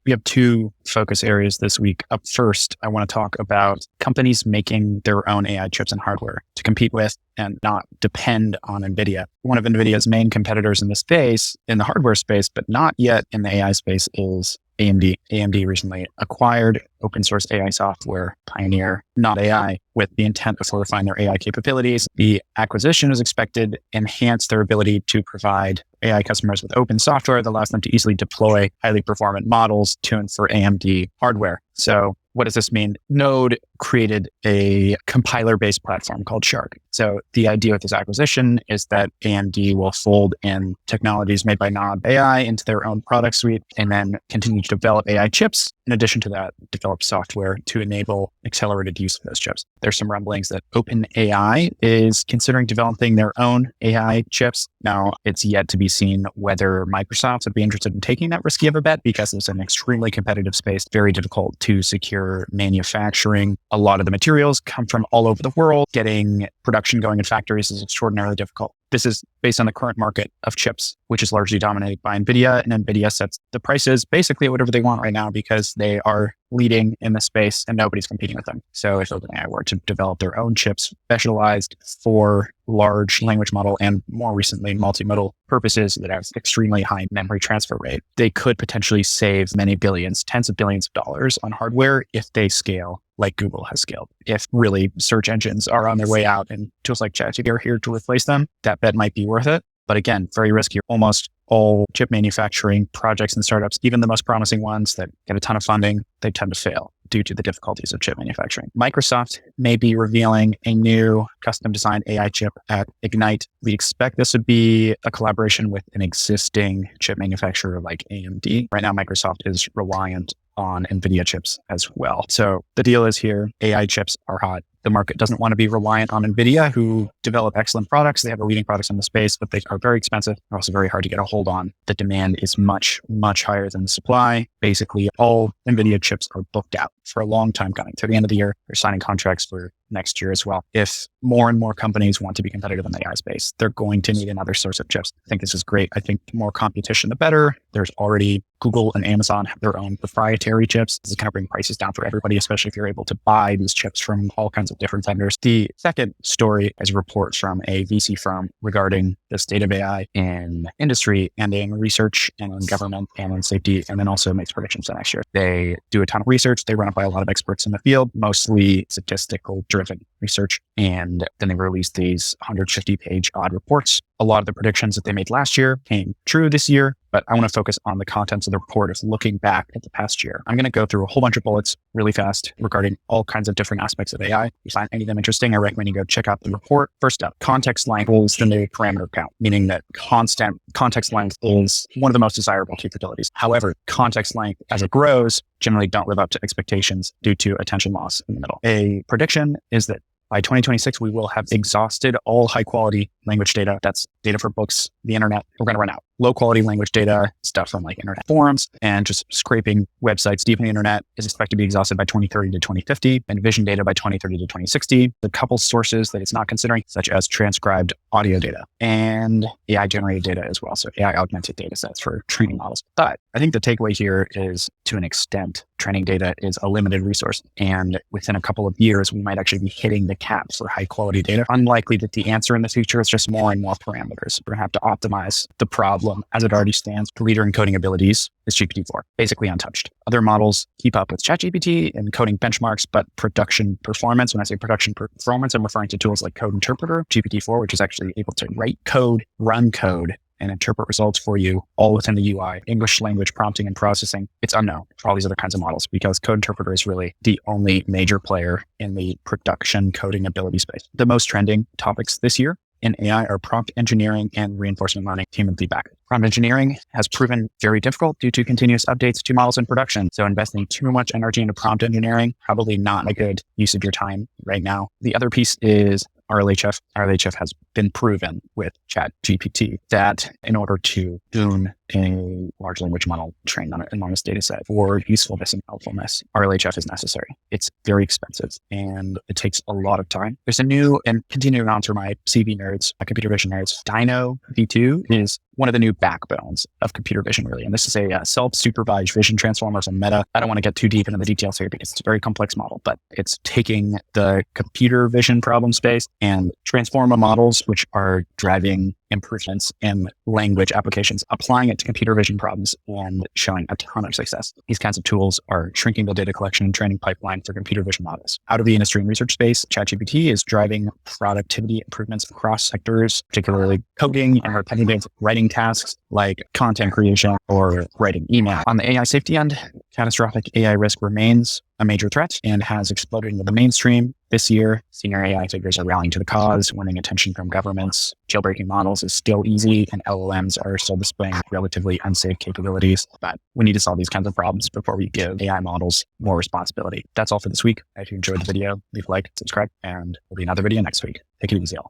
We have two focus areas this week. Up first, I want to talk about companies making their own AI chips and hardware to compete with and not depend on NVIDIA. One of NVIDIA's main competitors in the space, in the hardware space, but not yet in the AI space, is AMD. AMD recently acquired open source AI software pioneer Nod.ai with the intent of fortifying their AI capabilities. The acquisition is expected to enhance their ability to provide AI customers with open software that allows them to easily deploy highly performant models tuned for AMD hardware. So what does this mean? Node created a compiler-based platform called Shark. So the idea with this acquisition is that AMD will fold in technologies made by Nod.ai into their own product suite and then continue to develop AI chips. In addition to that, develop software to enable accelerated use of those chips. There's some rumblings that OpenAI is considering developing their own AI chips. Now, it's yet to be seen whether Microsoft would be interested in taking that risky of a bet because it's an extremely competitive space, very difficult to secure manufacturing. A lot of the materials come from all over the world. Getting production going in factories is extraordinarily difficult. This is based on the current market of chips, which is largely dominated by NVIDIA, and NVIDIA sets the prices basically at whatever they want right now because they are leading in the space and nobody's competing with them. So if OpenAI were to develop their own chips specialized for large language model and more recently multimodal purposes that have extremely high memory transfer rate, they could potentially save many billions, tens of billions of dollars on hardware if they scale like Google has scaled. If really search engines are on their way out and tools like ChatGPT are here to replace them, that bet might be worth it. But again, very risky. Almost all chip manufacturing projects and startups, even the most promising ones that get a ton of funding, they tend to fail due to the difficulties of chip manufacturing. Microsoft may be revealing a new custom designed AI chip at Ignite. We expect this would be a collaboration with an existing chip manufacturer like AMD. Right now, Microsoft is reliant on NVIDIA chips as well. So the deal is here, AI chips are hot. The market doesn't want to be reliant on NVIDIA, who develop excellent products. They have the leading products in the space, but they are very expensive. They're also very hard to get a hold on. The demand is much, much higher than the supply. Basically, all NVIDIA chips are booked out for a long time coming. To the end of the year, they're signing contracts for next year as well. If more and more companies want to be competitive in the AI space, they're going to need another source of chips. I think this is great. I think the more competition, the better. There's already Google and Amazon have their own proprietary chips. This is going to bring prices down for everybody, especially if you're able to buy these chips from all kinds of different vendors. The second story is a report from a VC firm regarding the state of AI in industry and in research and in government and in safety, and then also makes predictions for next year. They do a ton of research. They run it by a lot of experts in the field, mostly statistical driven research. And then they released these 150-page odd reports. A lot of the predictions that they made last year came true this year, but I want to focus on the contents of the report of looking back at the past year. I'm going to go through a whole bunch of bullets really fast regarding all kinds of different aspects of AI. If you find any of them interesting, I recommend you go check out the report. First up, context length equals the new parameter count, meaning that constant context length is one of the most desirable capabilities. However, context length as it grows generally don't live up to expectations due to attention loss in the middle. A prediction is that by 2026, we will have exhausted all high quality language data. That's data for books, the internet. We're going to run out. Low quality language data, stuff from like internet forums and just scraping websites deep in the internet is expected to be exhausted by 2030 to 2050 and vision data by 2030 to 2060. The couple sources that it's not considering, such as transcribed audio data and AI generated data as well. So AI augmented data sets for training models. But I think the takeaway here is to an extent, training data is a limited resource. And within a couple of years, we might actually be hitting the cap for high quality data. Unlikely that the answer in the future is just more and more parameters. We're going to have to optimize the problem as it already stands. The leader in coding abilities is GPT-4, basically untouched. Other models keep up with ChatGPT in coding benchmarks, but production performance, when I say production performance, I'm referring to tools like Code Interpreter, GPT-4, which is actually able to write code, run code, and interpret results for you all within the UI, English language prompting and processing. It's unknown for all these other kinds of models because Code Interpreter is really the only major player in the production coding ability space. The most trending topics this year in AI are prompt engineering and reinforcement learning, human feedback. Prompt engineering has proven very difficult due to continuous updates to models in production. So investing too much energy into prompt engineering, probably not a good use of your time right now. The other piece is RLHF. RLHF has been proven with ChatGPT that in order to tune a large language model trained on an enormous data set for usefulness and helpfulness, RLHF is necessary. It's very expensive and it takes a lot of time. There's a new, and continuing on through my CV nerds, my computer vision nerds, Dino V2 is one of the new backbones of computer vision, really. And this is a self-supervised vision transformer from Meta. I don't want to get too deep into the details here because it's a very complex model, but it's taking the computer vision problem space and transformer models, which are driving improvements in language applications, applying it to computer vision problems and showing a ton of success. These kinds of tools are shrinking the data collection and training pipeline for computer vision models. Out of the industry and research space, ChatGPT is driving productivity improvements across sectors, particularly coding and repetitive writing tasks like content creation or writing email. On the AI safety end, catastrophic AI risk remains a major threat and has exploded into the mainstream. This year, senior AI figures are rallying to the cause, winning attention from governments. Jailbreaking models is still easy, and LLMs are still displaying relatively unsafe capabilities. But we need to solve these kinds of problems before we give AI models more responsibility. That's all for this week. If you enjoyed the video, leave a like, subscribe, and there'll be another video next week. Take it easy, y'all.